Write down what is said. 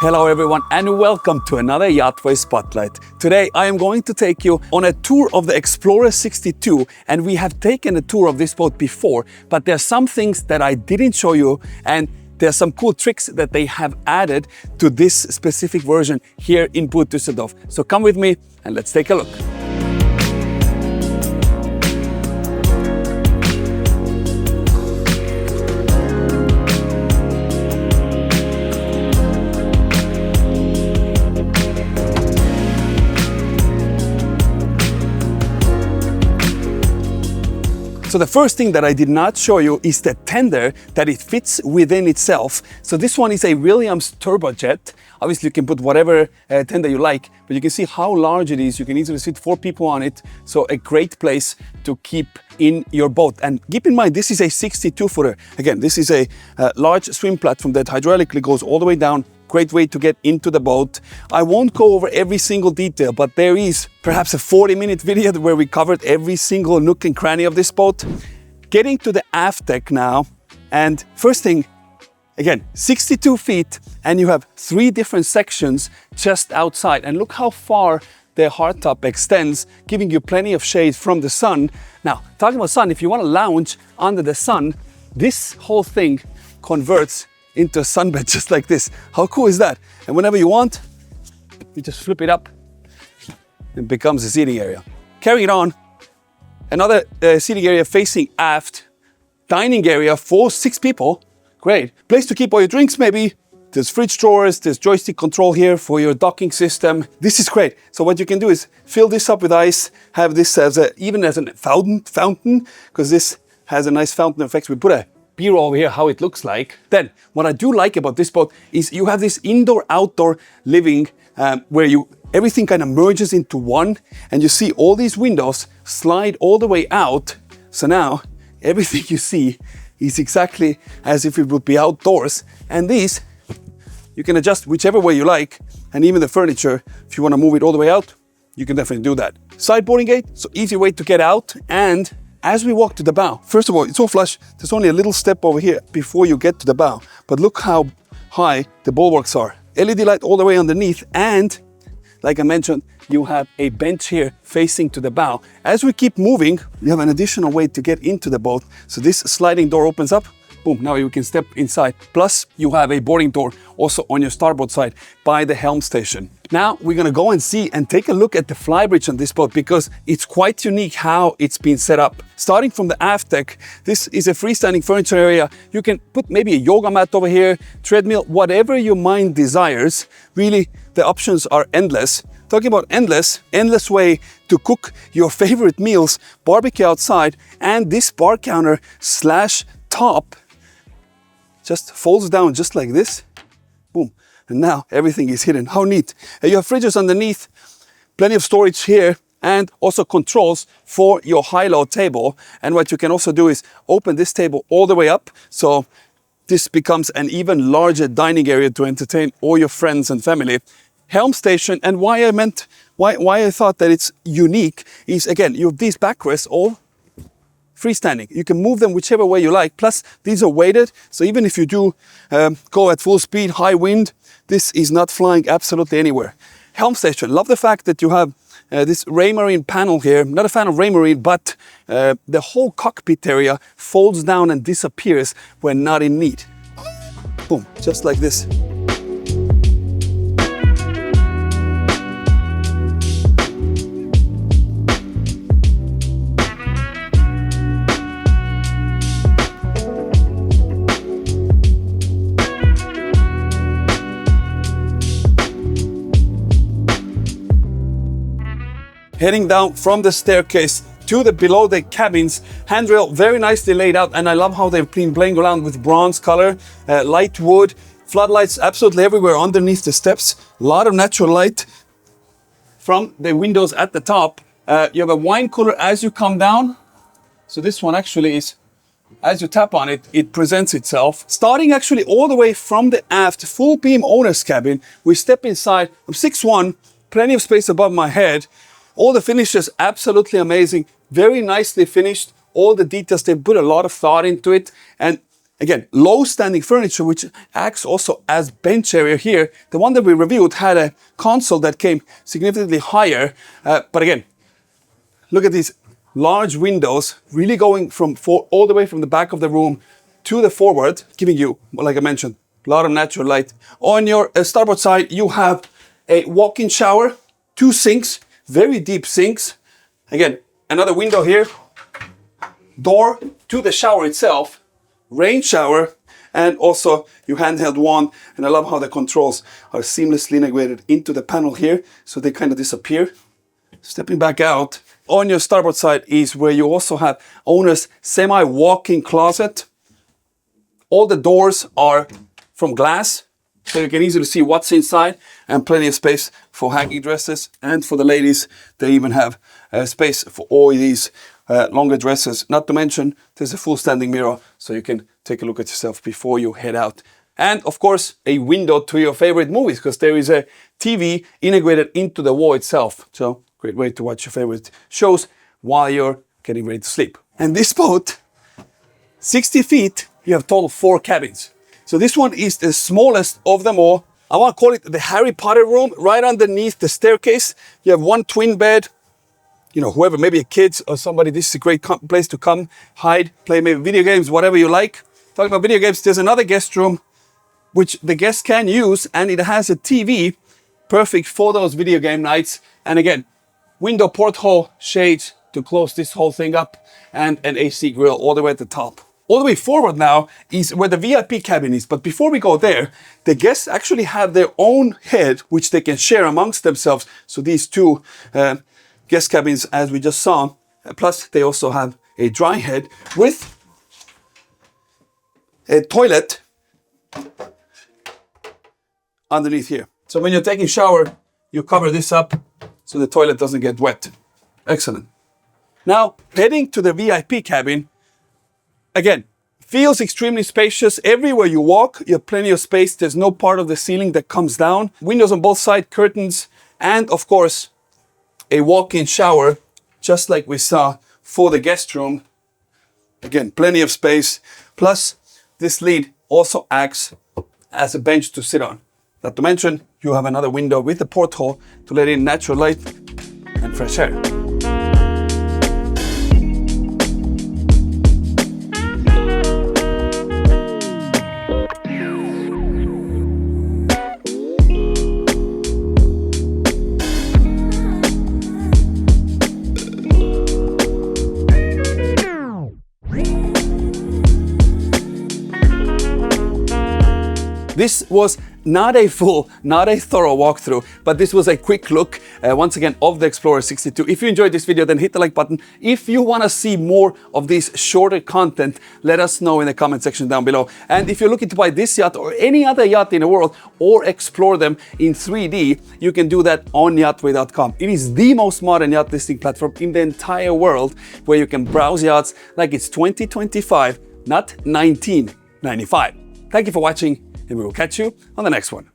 Hello everyone and welcome to another YachtWay Spotlight. Today I am going to take you on a tour of the Explorer 62, and we have taken a tour of this boat before, but there are some things that I didn't show you, and there are some cool tricks that they have added to this specific version here in Boot Düsseldorf. So come with me and let's take a look. So the first thing that I did not show you is the tender that it fits within itself. So this one is a Williams turbojet. Obviously you can put whatever tender you like, but you can see how large it is. You can easily fit 4 people on it. So a great place to keep in your boat. And keep in mind, this is a 62-footer. Again, this is a large swim platform that hydraulically goes all the way down. Great way to get into the boat. I won't go over every single detail, but there is perhaps a 40-minute video where we covered every single nook and cranny of this boat. Getting to the aft deck now, and first thing, again, 62 feet, and you have 3 different sections just outside. And look how far the hardtop extends, giving you plenty of shade from the sun. Now, talking about sun, if you want to lounge under the sun, this whole thing converts into a sunbed just like this. How cool is that? And whenever you want, you just flip it up. It becomes a seating area. Carrying it on, another seating area facing aft, dining area for 6 people. Great. Place to keep all your drinks maybe. There's fridge drawers, there's joystick control here for your docking system. This is great. So what you can do is fill this up with ice, have this as even as a fountain, because this has a nice fountain effect. We put a beer over here, how it looks like. Then, what I do like about this boat is you have this indoor-outdoor living where everything kind of merges into one, and you see all these windows slide all the way out. So now, everything you see is exactly as if it would be outdoors. And these, you can adjust whichever way you like, and even the furniture, if you want to move it all the way out, you can definitely do that. Side boarding gate, so easy way to get out. And as we walk to the bow, first of all, it's all flush. There's only a little step over here before you get to the bow. But look how high the bulwarks are. LED light all the way underneath. And like I mentioned, you have a bench here facing to the bow. As we keep moving, you have an additional way to get into the boat. So this sliding door opens up. Boom, now you can step inside. Plus, you have a boarding door also on your starboard side by the helm station. Now, we're gonna go and see and take a look at the Flybridge on this boat because it's quite unique how it's been set up. Starting from the aft deck, this is a freestanding furniture area. You can put maybe a yoga mat over here, treadmill, whatever your mind desires. Really, the options are endless. Talking about endless way to cook your favorite meals, barbecue outside, and this bar counter / top just folds down just like this. Boom. And now everything is hidden. How neat. And you have fridges underneath, plenty of storage here, and also controls for your high-low table. And what you can also do is open this table all the way up. So this becomes an even larger dining area to entertain all your friends and family. Helm station, and why I thought that it's unique is, again, you have these backrests all freestanding. You can move them whichever way you like. Plus, these are weighted, so even if you do go at full speed, high wind, this is not flying absolutely anywhere. Helm station, love the fact that you have this Raymarine panel here. Not a fan of Raymarine, but the whole cockpit area folds down and disappears when not in need. Boom, just like this. Heading down from the staircase to the below deck cabins, handrail very nicely laid out, and I love how they've been playing around with bronze color, light wood, floodlights absolutely everywhere underneath the steps, a lot of natural light from the windows at the top. You have a wine cooler as you come down, so this one actually is, as you tap on it, it presents itself. Starting actually all the way from the aft full beam owner's cabin, we step inside. I'm 6'1", plenty of space above my head. All the finishes, absolutely amazing, very nicely finished. All the details, they put a lot of thought into it. And Again, low standing furniture, which acts also as bench area here. The one that we reviewed had a console that came significantly higher. But again, look at these large windows, really going from all the way from the back of the room to the forward, giving you, like I mentioned, a lot of natural light. On your starboard side, you have a walk-in shower, 2 sinks, very deep sinks. Again, another window here, door to the shower itself, rain shower, and also your handheld wand. And I love how the controls are seamlessly integrated into the panel here, so they kind of disappear. Stepping back out, on your starboard side is where you also have owner's semi-walk-in closet. All the doors are from glass, so you can easily see what's inside, and plenty of space for hanging dresses. And for the ladies, they even have space for all these longer dresses. Not to mention, there's a full standing mirror, so you can take a look at yourself before you head out. And of course, a window to your favorite movies, because there is a TV integrated into the wall itself. So great way to watch your favorite shows while you're getting ready to sleep. And this boat, 60 feet, you have total 4 cabins. So this one is the smallest of them all. I want to call it the Harry Potter room. Right underneath the staircase, you have 1 twin bed. You know, whoever, maybe a kids or somebody, this is a great place to come, hide, play maybe video games, whatever you like. Talking about video games, there's another guest room, which the guests can use, and it has a TV, perfect for those video game nights. And again, window porthole, shades to close this whole thing up, and an AC grill all the way at the top. All the way forward now is where the VIP cabin is. But before we go there, the guests actually have their own head, which they can share amongst themselves. So these 2 guest cabins, as we just saw, plus they also have a dry head with a toilet underneath here. So when you're taking a shower, you cover this up so the toilet doesn't get wet. Excellent. Now, heading to the VIP cabin, again, feels extremely spacious. Everywhere you walk, you have plenty of space. There's no part of the ceiling that comes down. Windows on both sides, curtains, and of course, a walk-in shower, just like we saw for the guest room. Again, plenty of space. Plus, this lid also acts as a bench to sit on. Not to mention, you have another window with a porthole to let in natural light and fresh air. This was not a full, not a thorough walkthrough, but this was a quick look, once again, of the Explorer 62. If you enjoyed this video, then hit the like button. If you want to see more of this shorter content, let us know in the comment section down below. And if you're looking to buy this yacht or any other yacht in the world, or explore them in 3D, you can do that on YachtWay.com. It is the most modern yacht listing platform in the entire world, where you can browse yachts like it's 2025, not 1995. Thank you for watching, and we will catch you on the next one.